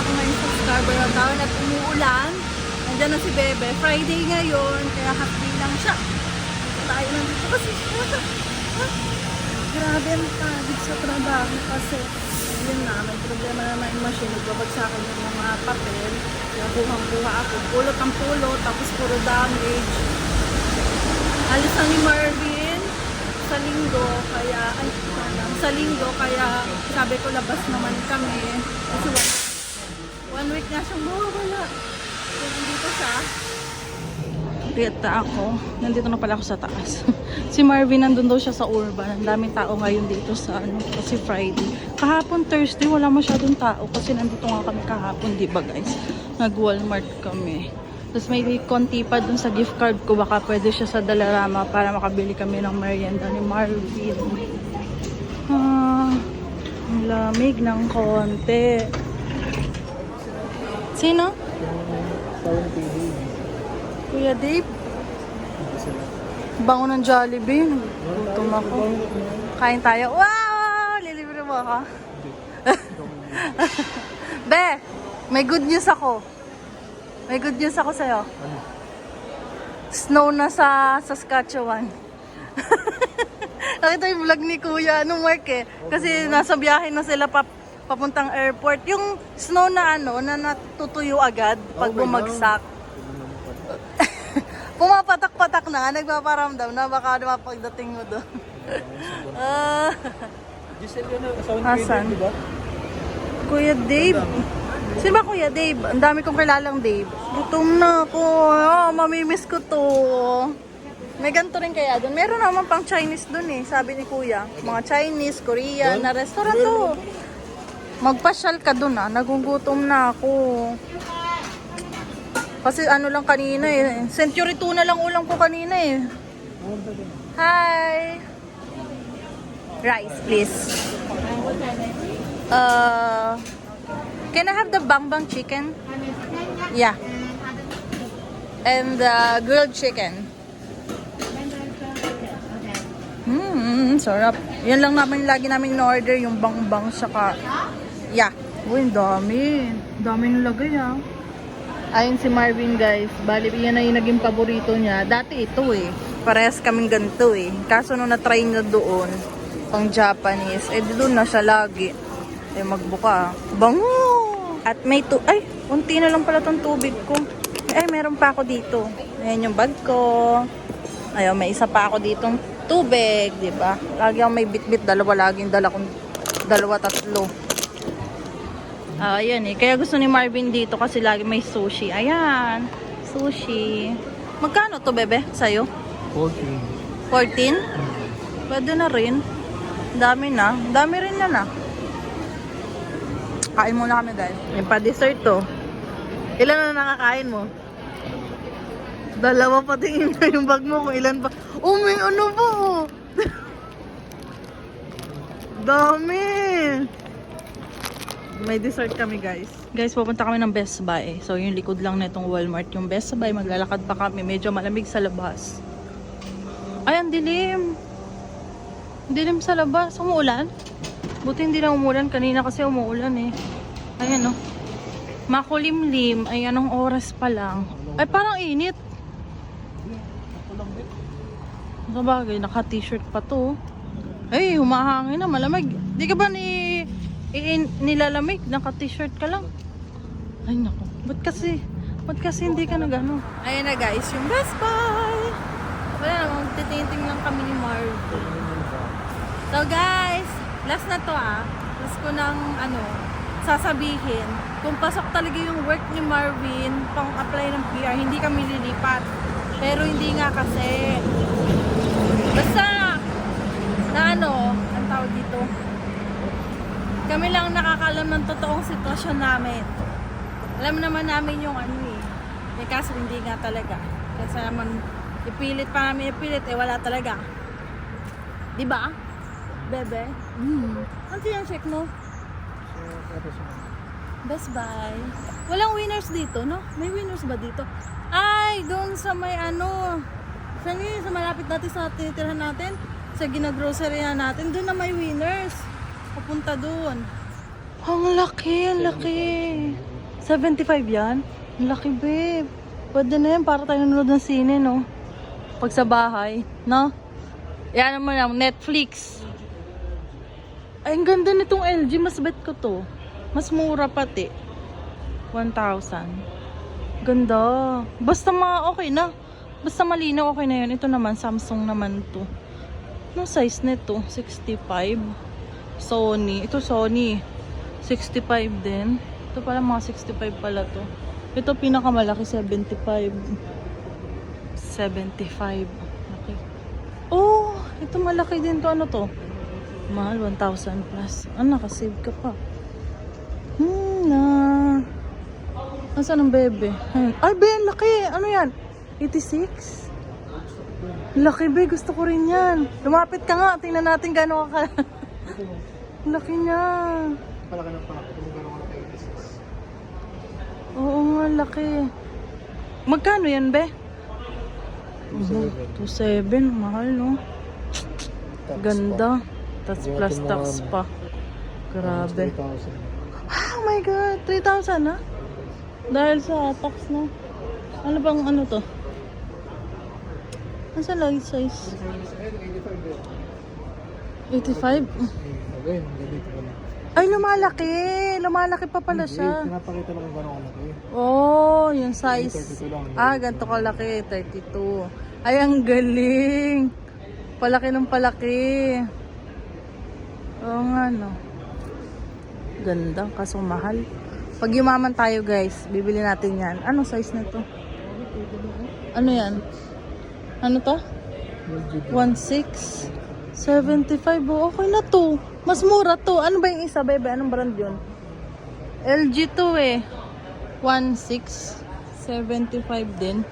ako ngayon sa Scarborough Town at umuulan. Nandiyan na si Bebe. Friday ngayon, kaya half day lang siya. Tayo nandito kasi grabe ang pagod sa trabaho kasi yun na, may problema naman yung machine. Nagbabagsakan yung mga papel. Kaya buhang-buha ako. Pulot ang pulot, tapos puro damage. Alis na ni Marvin sa linggo, kaya sabi ko labas naman kami. Kasi one week na siyang mawawala. So, nandito siya. Rita ako. Nandito na pala ako sa taas. Si Marvin nandun daw siya sa Urban. Ang daming tao ngayon dito sa kasi Friday. Kahapon Thursday wala masyadong tao kasi nandito nga kami kahapon, di ba guys? Nag-Walmart kami. Tapos may konti pa dun sa gift card ko. Baka pwede siya sa Dalarama para makabili kami ng merienda ni Marvin. Ang lamig ng konti. Sino? Kuya Dave? Bango ng Jollibee. Gutom ako. Kain tayo. Wow! Lilibre mo ako? Be! May good news ako. May good news ako sa'yo. Snow na sa Saskatchewan. Nakita yung vlog ni Kuya, Mark eh. Kasi nasa biyahe na sila papuntang airport. Yung snow na na natutuyo agad pag bumagsak. Pumapatak-patak na, nagpaparamdam na baka mapagdating mo doon. Giselle yun, asawa ni Kuya Dave, diba? Kuya Dave? Sino ba Kuya Dave? Ang dami kong kilalang Dave. Gutom na ako. Mamimiss ko to. May ganito rin kaya doon. Meron naman pang Chinese doon eh, sabi ni Kuya. Mga Chinese, Korean, na restaurant to. Magpasyal ka doon nagugutom na ako. Kasi lang kanina eh. Century tuna lang ulam ko kanina eh. Hi! Rice, please. Can I have the bang chicken? Yeah. And grilled chicken. Sarap. Yan lang naman lagi namin in-order, yung bang saka yeah. Uy, dami. Dami nilagay Ayun si Marvin guys. Bali, yan na yung naging paborito niya. Dati ito eh. Parehas kaming ganito eh. Kaso nung na-try niya doon, pang Japanese, doon na siya lagi. Magbuka. Bango! At may ay, unti na lang pala tong tubig ko. Meron pa ako dito. Ayan yung bag ko. Ayun, may isa pa ako ditong tubig, di ba? Lagi akong may bit-bit, laging dala kong 2-3. Ayan eh. Kaya gusto ni Marvin dito kasi lagi may sushi. Ayan. Sushi. Magkano to, bebe? Sa'yo? 14. 14? Pwede na rin. Dami na. Dami rin na. Kain muna kami guys. Yung pa-dessert to. Ilan na nakakain mo? 2 pa tingin na yung bag mo kung ilan pa. Oh, may ano ba? Dami! May dessert kami guys. Guys, pupunta kami ng Best Buy. So, yung likod lang na itong Walmart. Yung Best Buy, maglalakad pa kami. Medyo malamig sa labas. Ay, ang dilim. Dilim sa labas. Umuulan? Buti hindi na umuulan. Kanina kasi umuulan eh. Ayan o. Makulimlim. Ay, anong oras pa lang. Ay, parang init. Sabagay, naka-t-shirt pa to. Ay, humahangin na. Malamig. Di ka ba nilalamig? Naka-t-shirt ka lang. Ay, naku. Ba't kasi hindi ka nag-ano? Ayan na guys, yung Best Buy. Wala naman, tititing lang kami ni Marvin. So guys, last na to Last ko ng sasabihin. Kung pasok talaga yung work ni Marvin, pang-apply ng PR, hindi kami lilipat. Pero hindi nga kasi. Basta, ang tawag dito, kami lang nakakaalam ng totoong sitwasyon namin. Alam naman namin yung kaso hindi nga talaga. Kasi naman, ipilit wala talaga. Diba? Bebe? Ano yung check mo? Best Buy. Walang winners dito, no? May winners ba dito? Ay, doon sa may saan yun? Sa malapit natin sa tinitirhan natin? Sa ginagrocery natin, doon na may winners. Papunta doon. Ang laki, ang laki. 75 yan? Ang laki, babe. Pwede na yan para tayo nanonood ng sine, no? Pag sa bahay, no? Yan naman lang, Netflix. Ay, ang ganda nitong LG. Mas bet ko to. Mas mura pati. 1,000. Ganda. Basta okay na. Basta malinaw, okay na yun. Ito naman, Samsung naman to. Anong size nito? 65. Sony. Ito Sony. 65 din. Ito pala mga 65 pala to. Ito pinakamalaki 75. 75. Okay. Oh, ito malaki din to. Ano to? Mahal, 1,000 plus. Nakasave ka pa. Nasaan ang bebe? Ayun. Ay, be, laki. Ano yan? 86? Laki, be. Gusto ko rin yan. Lumapit ka nga. Tingnan natin gano'n ka. Laki niya. Palaki ng palaki. Kung gano'n ka na 86. Oo nga, laki. Magkano yan, be? 2,700. 2,700. Mahal, no? Ganda. Tapos plus tax pa. Grabe. 3,000. Oh my God. 3,000, ha? Dahil sa tax, no? Ano bang ano to? Ano sa lagi size? 85? Okay, ganito ka na. Ay, lumalaki. Lumalaki pa pala siya. Pinapakita lang kung gano'n kalaki. Oh, yung size. 32 lang. Ganito kalaki. 32. Ay, ang galing. Palaki ng palaki. Oo nga, no. Ganda, kaso mahal. Pag yumaman tayo, guys, bibili natin yan. Anong size na to? Ano yan? Ano to? 1,600. 75. Oh, okay na to. Mas mura to. Ano ba yung isa, bebe? Anong brand yun? LG to eh. 1,600. 75 din.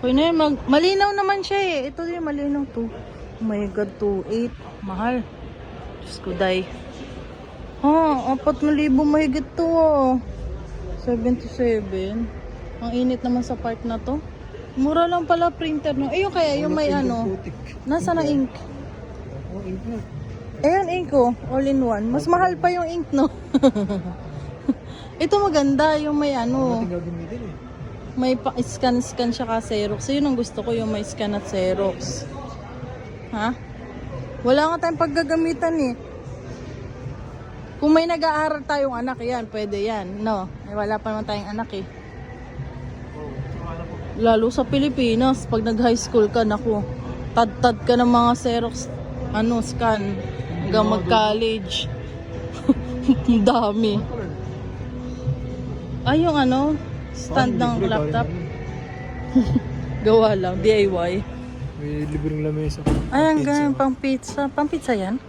Okay na yun. Malinaw naman siya eh. Ito din, malinaw to. Oh my God, 2,800. Mahal. Diyos ko, day. 4,000 mahigit to oh. 77. Ang init naman sa part na to. Mura lang pala printer no. Yung kaya yung may ano. Nasa na ink? Oh, ink na. Ayun, ink oh. All in one. Mas mahal pa yung ink no. Ito maganda yung may ano. Tingnan gamitin eh. May scan siya ka Xerox. So, yun ang gusto ko yung may scan at Xerox. Ha? Wala nga tayong paggagamitan eh. Kung may nag-aaral tayong anak, yan, pwede yan. No, wala pa naman tayong anak eh. Lalo sa Pilipinas, pag nag-high school ka, naku, tad-tad ka ng mga Xerox, scan, hanggang mag-college. Ang dami. Ay, yung stand ng laptop. Gawa lang, DIY. May libreng lamesa. Ay, ang ganyan, pang pizza. Pang pizza yan?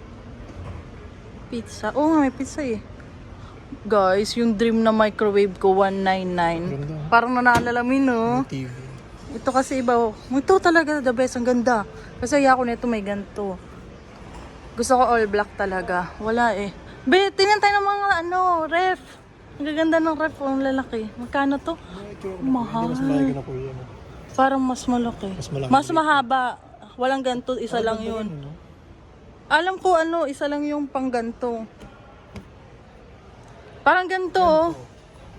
Pizza. Oo nga, may pizza eh. Guys, yung dream na microwave ko, 199. Ganda. Parang nananalamin, no? TV. Ito kasi iba. Ito talaga the best. Ang ganda. Kasi ako nito may ganito. Gusto ko all black talaga. Wala eh. Be, tingnan tayo ng mga ref. Ang gaganda ng ref. Ang lalaki. Magkano to? Mahal. Mas malaki na po yan. Parang mas malaki. Mas malaki. Mas mahaba. Walang ganito. Isa lang yun. Alam ko isa lang yung pang ganito. Parang ganito oh.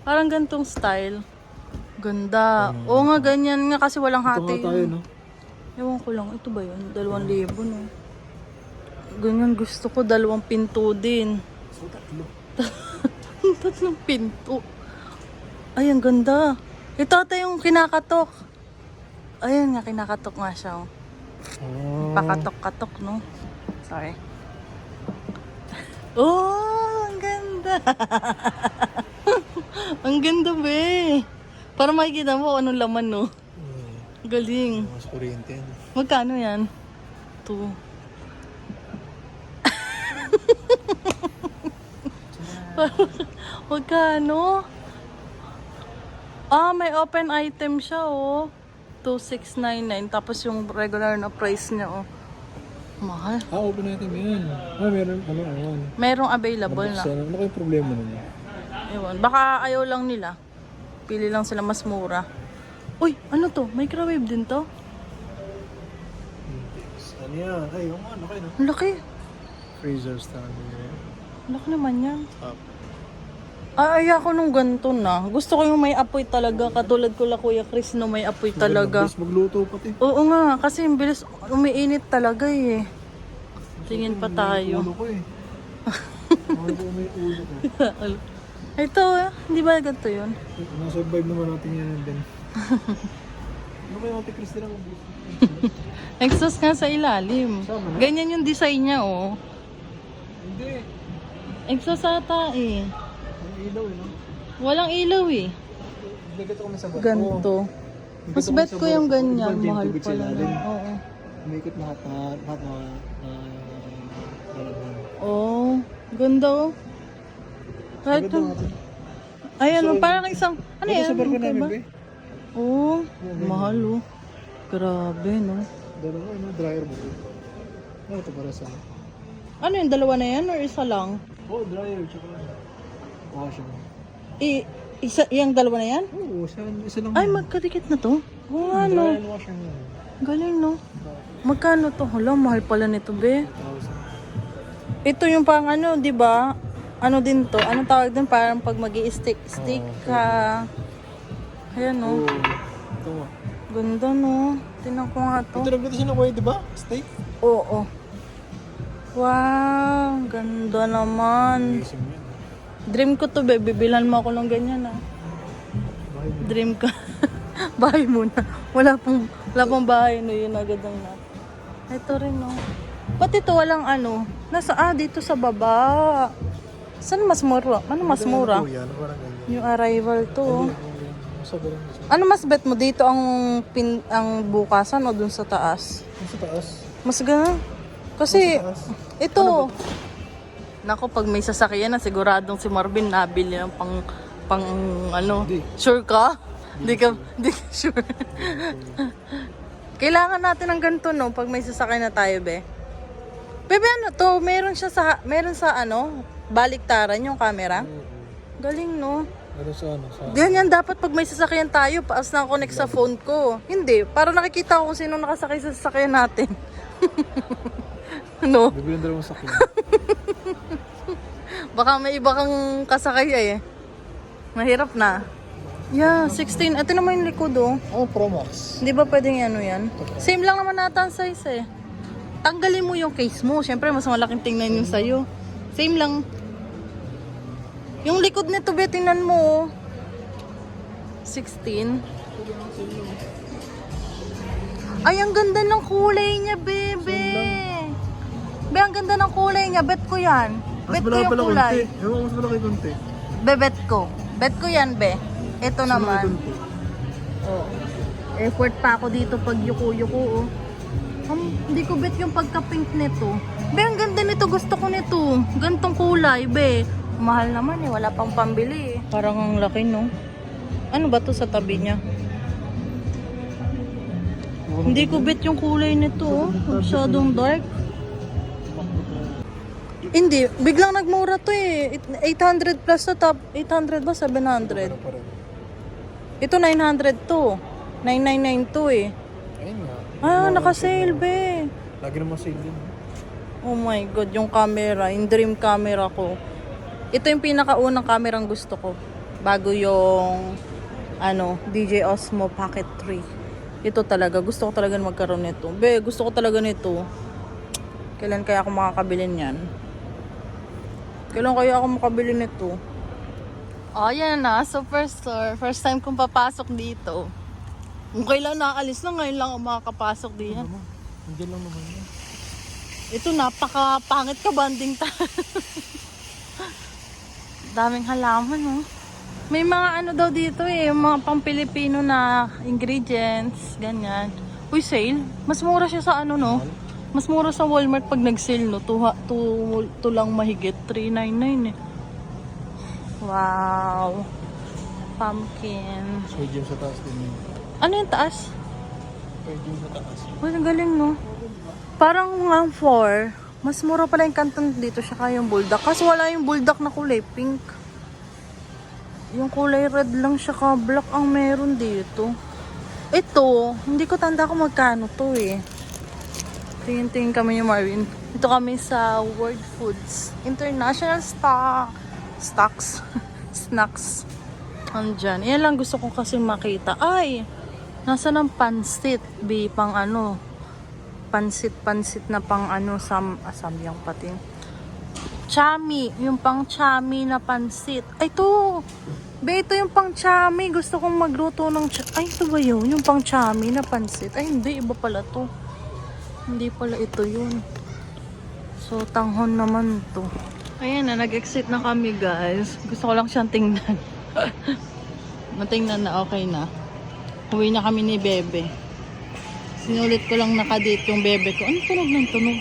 Parang gantong style. Ganda. Oo nga, ganyan nga kasi walang hati. Ito nga tayo, no? Ewan ko lang, ito ba yun? 2,000 no? Ganyan gusto ko, 2 pinto din. Tatlong pinto. Ay, ang ganda. Ito yung kinakatok. Ayun nga, kinakatok nga siya. Oh. Pakatok-katok, no? Sorry. Oh, ang ganda. Ang ganda, be. Para makikita mo kung anong laman, no? Galing. Mas kuryente yan. Magkano yan? 2. Magkano? May open item siya, oh. 2,699. Tapos yung regular na price niya, oh. Mahal. Open natin yan. Meron. Ano? Merong available na. Ano kayong problema nun? Ewan. Baka ayaw lang nila. Pili lang sila mas mura. Uy, ano to? Microwave din to? Ano yan? Ay, yung ano kayo, no? Ang laki. Freezer stand. Ang laki naman yan. Top. Ay, ako nung ganito na. Gusto ko yung may apoy talaga. Katulad ko la Kuya Chris no may apoy talaga. Mabilis magluto pati. Oo nga, kasi yung bilis umiinit talaga eh. Tingin pa tayo. Ulo ko eh. Mahal ko may ulo ko. Ito, hindi ba ganito yun? Nasurvive naman natin yan din. Ano kaya Ate Chris din ang Exhaust nga sa ilalim. Sama na? Ganyan yung design niya, oh. Hindi. Exhaust ata eh. Ang ilaw eh, no? Walang ilaw eh. Nagkito kami sa bato. Ganito. Mas bet ko yung ganyan. Mahal pala. Oo. Umikot lahat na dalaman. Oh, ganda oh. Kahit ay ano, parang isang, ano yan? Sa barko Okay namin, ba? be. Oh, mahal oh. Grabe no. Dalawa, ano, dryer mo. Ano ito para sa? Ano yung dalawa na yan or isa lang? Oh, dryer, tsaka washing. Yung dalawa na yan? Oo, isa lang. Ay, magkadikit na to? Oo nga no. Dryer and washing mo. Galing no. Magkano to? Hala, mahal pala nito be. 1,000. Ito yung pang ano, di ba? Ano din to? Anong tawag din? Parang pag mag-i-stick ka. Ayan no. Oo. Ito nga. Ganda no. Tingnan ko nga to. Ito nagluto siya ng kuya, di ba? Steak? Oo. Wow, ganda naman. Amazing yan. Dream ko to, baby. Bibilhan mo ako ng ganyan, ah. Bahay mo. Dream ko. Bahay muna. Wala pang bahay, no. Yun agad ang na. Ito rin, no. Ba't ito walang ano? Dito sa baba. Saan mas mura? Ano mas mura? Ano po yan? Parang ganyan. Yung arrival to, oh. Masabi lang siya. Ano mas bet mo dito ang bukasan o dun sa taas? Sa taas. Mas ganun. Kasi, Sa taas. ito. Nako, pag may sasakyan na, siguradong si Marvin nabili ng pang ano. Hindi. Sure ka? Hindi ka sure. Kailangan natin ng ganito, no? Pag may sasakyan na tayo, be. Bebe, ano to? Meron sa ano, baliktaran yung camera. Galing, no? Ano sa ano? Sa... Ganyan dapat pag may sasakyan tayo, paas na connect sa phone ko. Hindi, para nakikita ko kung sino nakasakay sa sasakyan natin. Ano? Bibili ng dalawang sakyan. Baka may iba kang kasakay eh. Mahirap na. Yeah, 16. Ito naman yung likod oh. Oh, Pro Max. Di ba pwedeng ano yan? Same lang naman nata ang size eh. Tanggalin mo yung case mo. Siyempre, mas malaking tingnan yung sa'yo. Same lang. Yung likod nito, be, tingnan mo. 16. Ay, ang ganda ng kulay niya, bebe. Be, ang ganda ng kulay niya. Bet ko yan. Bet ko yung kulay. Ewan ko mas malaki konti. Be, bet ko. Bet ko yan, be. Ito naman. Oh. Effort pa ako dito pag yuko-yuko, oh. Hindi ko bet yung pagka-pink nito. Be, ang ganda nito. Gusto ko nito. Gantong kulay, be. Mahal naman eh. Wala pang pambili eh. Parang ang laki, no? Ano ba to sa tabi niya? Hindi ko bet yung kulay nito, oh. Masyadong dark. Hindi. Biglang nagmura to eh. 800 plus to top. 800 ba? 700. Ito 900 to. 999 to eh. Ayun nga. Ah, naka-sale, be. Lagi naman sale din. Oh my God, yung camera, yung dream camera ko. Ito yung pinakaunang kamerang gusto ko. Bago yung, DJI Osmo Pocket 3. Ito talaga, gusto ko talaga magkaroon nito. Be, gusto ko talaga nito. Kailan kaya ako makakabili niyan? Kailan kaya ako makabili nito? Oh, yan na, Superstore. First time kong papasok dito. Kung kailan nakaalis na, ngayon lang ako makakapasok diyan. Nandiyan lang naman yan. Ito, napaka-pangit ka banding daming halaman, no? May mga daw dito eh, yung mga pang-Pilipino na ingredients, ganyan. Uy, sale? Mas mura siya sa no? Mas mura sa Walmart pag nag-sale, no? 2 lang mahigit, 399 eh. Wow. Pumpkin. Medium sa taas din yun. Ano yung taas? Medium sa taas. Uy, ang galing, no? Parang 4. Mas mura pala yung kanton dito siya kaya yung bulldog. Kasi wala yung bulldog na kulay pink. Yung kulay red lang siya ka black ang meron dito. Ito, hindi ko tanda kung magkano to eh. Tingin-tingin kami yung Marvin. Ito kami sa World Foods International Stocks. snacks. Andyan. Yan lang gusto ko kasi makita. Ay! Nasa ng pansit. Pang ano. Pansit na pang ano. Samyang pati. Chami. Yung pang chami na pansit. Ay, ito! Ito yung pang chami. Gusto kong magluto ng ay, ito ba yun? Yung pang chami na pansit. Ay, hindi. Iba pala to. Hindi pala ito yun. So, tanghon naman to. Ayan na, nag-exit na kami guys. Gusto ko lang siyang tingnan. Matingnan na okay na. Uwi na kami ni Bebe. Sinulit ko lang nakadate yung Bebe ko. Ano tunog ng tunog?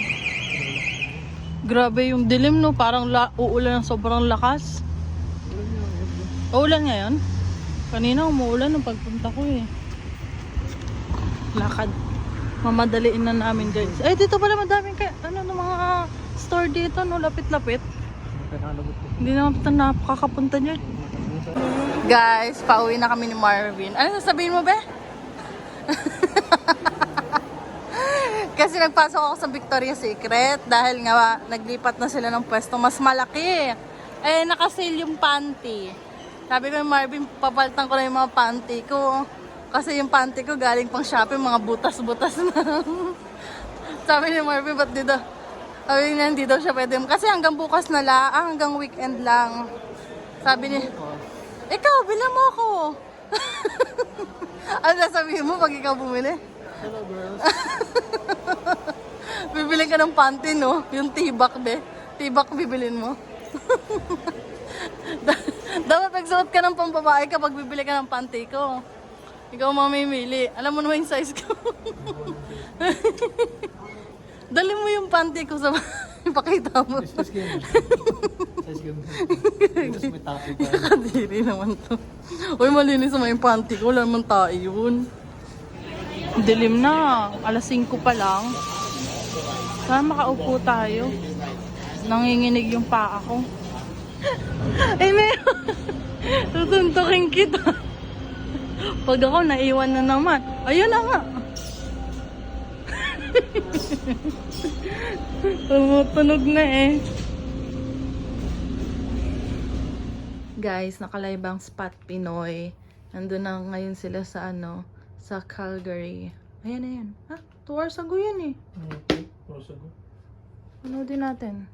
Grabe yung dilim no. Parang uulan ng sobrang lakas. Uulan ngayon? Kanina umuulan nung pagpunta ko eh. Lakad. Mamadaliin na namin guys. Ay, dito pala madaming mga store dito no. Lapit-lapit. Hindi naman napakapunta niya. Guys, pauwi na kami ni Marvin. Ano sasabihin mo, be? Kasi nagpasok ako sa Victoria's Secret dahil nga naglipat na sila ng pwesto mas malaki. Eh, nakasale yung panty. Sabi ko, Marvin, papalitan ko na yung mga panty ko. Kasi yung panty ko galing pang shopping, mga butas-butas na. Sabi ni Marvin, ba't dito? Sabi niya, hindi daw siya pwede. Kasi hanggang bukas na lang, hanggang weekend lang. Sabi niya, ikaw, bilang mo ako. Ano sasabihin mo pag ikaw bumili? Hello, girls. Bibili ka ng panty, no? Yung tibak, be. Tibak bibilin mo. Dapat nagsuot ka ng pambabae kapag bibili ka ng panty ko. Ikaw mamimili. Alam mo naman yung size ko. Dali mo yung panty ko sa ipakita mo. Size game. Tapos may tapo pa. Nakadiri naman to. Uy, malinis naman yung panty ko. Wala naman tayo yun. Dilim na. Alas 5 pa lang. Sana makaupo tayo. Nanginginig yung paa ko. Ay, meron. Tutuntukin kita. Pag ako, naiwan na naman. Ayun na nga. Tumutunog na eh. Guys, nakalaibang spot Pinoy. Nandun na ngayon sila sa sa Calgary. Ayan, ayan. Ha? 2 hours ago yan eh. Okay, oras ago. Ano din natin?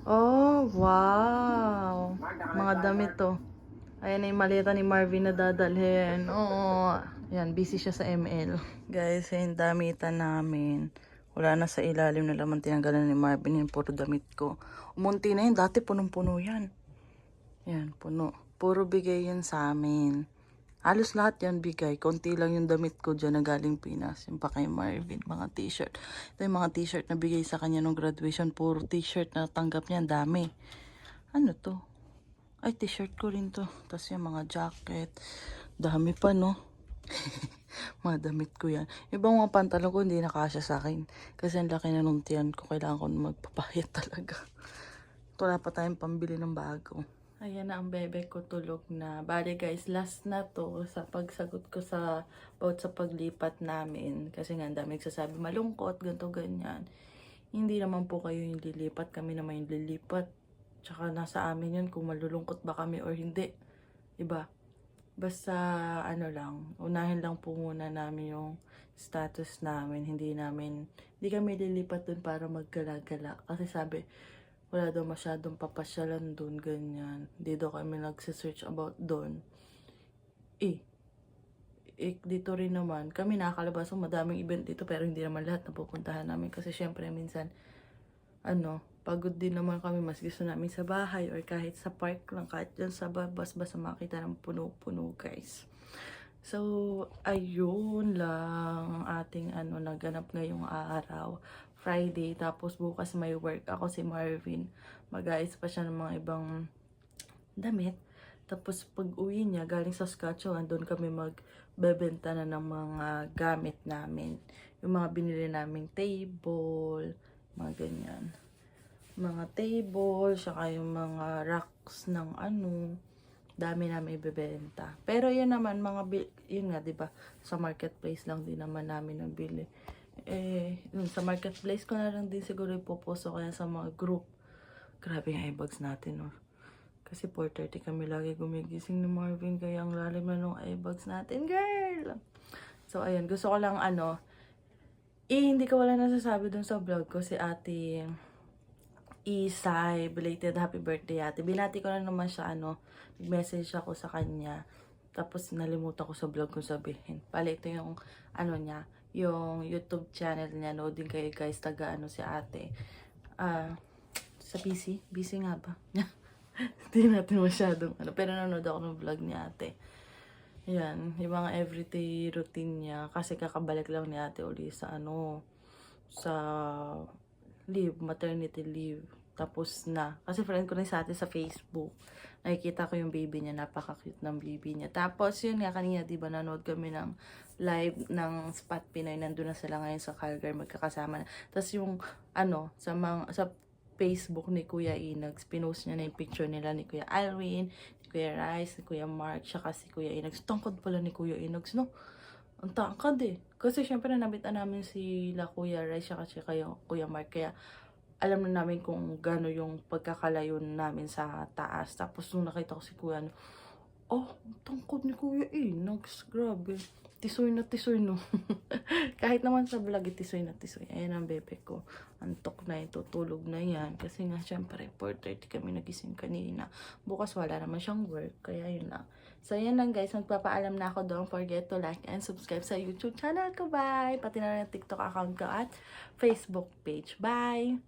Oh, wow. Mga damit to. Ayan na yung maleta ni Marvin na dadalhin. Oo. Ayan, busy siya sa ML. Guys, yung damitan namin. Wala na sa ilalim na laman tinanggalan ni Marvin. Yung puro damit ko. Umunti na yun. Dati punong-puno yan. Yan, puno. Puro bigay yan sa amin. Halos lahat yan bigay. Konti lang yung damit ko dyan na galing Pinas. Yung pa kay Marvin, mga t-shirt. Ito yung mga t-shirt na bigay sa kanya nung graduation. Puro t-shirt na tanggap niya. Dami. Ano to? Ay, t-shirt ko rin to. Tapos yung mga jacket. Dami pa, no? Mga damit ko yan. Ibang mga pantalon ko hindi nakasya sa akin. Kasi ang laki na nung tiyan ko. Kailangan ko magpapayat talaga. Wala pa tayong pambili ng bago. Ayan na ang bebe ko, tulog na. Bale guys, last na to sa pagsagot ko sa about sa paglipat namin. Kasi nga ang dami nagsasabi malungkot, ganto ganyan. Hindi naman po kayo yung lilipat, kami naman yung lilipat. Tsaka nasa amin yun kung malulungkot ba kami or hindi. Diba? Basta lang, unahin lang po muna namin yung status namin. Hindi kami lilipat dun para maggala-gala. Kasi sabi, wala daw masyadong papasyalan doon, ganyan. Hindi daw kami nagsisearch about doon. Dito rin naman, kami nakakalabas ng madaming event dito, pero hindi naman lahat napupuntahan namin. Kasi syempre, minsan, pagod din naman kami. Mas gusto namin sa bahay or kahit sa park lang, kahit dyan sa bus, basta makita ng puno-puno, guys. So, ayun lang ating naganap ngayong araw. Friday, tapos bukas may work ako si Marvin. Mag-aayos pa siya ng mga ibang damit. Tapos pag uwi niya, galing sa Saskatchewan, doon kami magbebenta na ng mga gamit namin. Yung mga binili naming table, mga ganyan. Mga table, saka yung mga racks ng dami namin ibebenta. Pero yun naman, yun nga, diba, sa marketplace lang din naman namin nabili. Sa marketplace ko na lang din siguro ipopost ko kaya sa mga group. Grabe yung eyebags natin, no? Kasi 4:30 kami lagi gumigising ni Marvin, kaya ang lalim na nung eyebags natin, girl! So, ayun, gusto ko lang, hindi ko wala nasasabi dun sa vlog ko, si Ate Isay, belated happy birthday ate. Binati ko na naman siya, nag-message ako sa kanya. Tapos nalimutan ko sa vlog ko sabihin. Pala ito yung, niya, yung YouTube channel niya. No din kayo guys, si ate. Sa busy? Busy nga ba? Hindi natin masyadong, pero nanonood ako ng vlog ni ate. Yan, yung mga everyday routine niya. Kasi kakabalik lang ni ate uli sa sa leave, maternity leave. Tapos na. Kasi friend ko rin sa ate sa Facebook. Nakikita ko yung baby niya. Napaka-cute ng baby niya. Tapos yun nga kanina, diba, nanood kami ng live ng Spot Pinoy. Nandun na sila ngayon sa Calgary. Magkakasama na. Tapos yung, sa Facebook ni Kuya Inags, pinost niya na yung picture nila ni Kuya Alwin, ni Kuya Rice, ni Kuya Mark, siya si Kuya Inags. Tangkad pala ni Kuya Inags, no? Ang tangkad eh. Kasi syempre nabitan namin sila Kuya Rice, siya kasi Kuya Mark. Kaya alam na namin kung gano'n yung pagkakalayo namin sa taas. Tapos nung nakita ko si Kuya, ang tangkad ni Kuya Inags. Grabe. Tisoy na tisoy, no? Kahit naman sa vlog, tisoy na tisoy. Ayan ang bebe ko. Antok na yun, tutulog na yan. Kasi nga, syempre, 4:30 kami nagising kanina. Bukas wala naman siyang work. Kaya yun lang. So, yan lang guys. Magpapaalam na ako. Don't forget to like and subscribe sa YouTube channel ko. Bye! Pati na rin yung TikTok account ko at Facebook page. Bye!